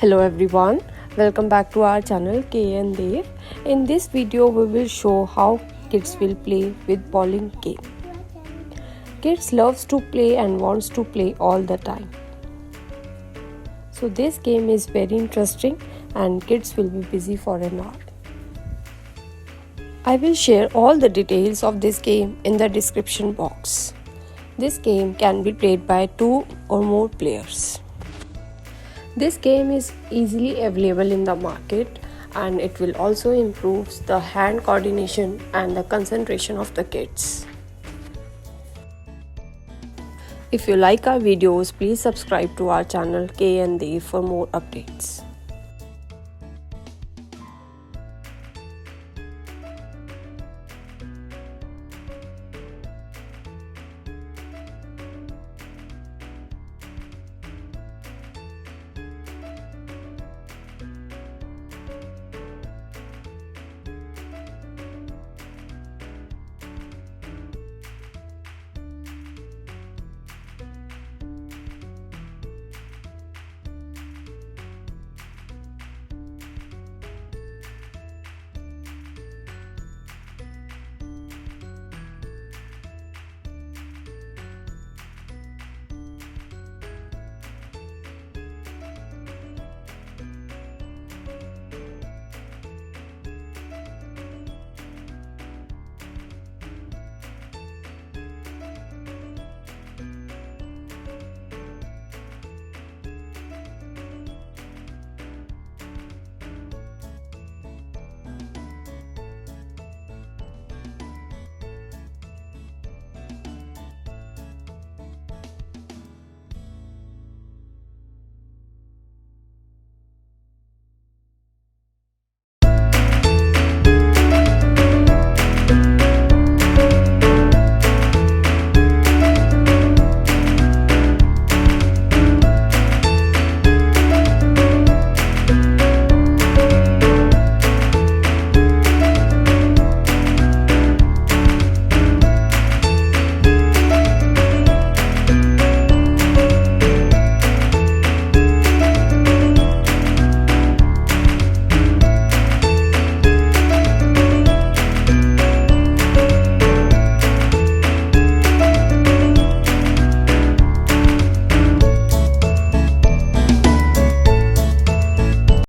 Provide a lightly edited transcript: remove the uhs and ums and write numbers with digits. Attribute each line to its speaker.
Speaker 1: Hello everyone, welcome back to our channel K and Dev. In this video we will show how kids will play with bowling game. Kids loves to play and wants to play all the time. So this game is very interesting and kids will be busy for an hour. I will share all the details of this game in the description box. This game can be played by 2 or more players. This game is easily available in the market and it will also improve the hand coordination and the concentration of the kids. If you like our videos, please subscribe to our channel K and Dev for more updates.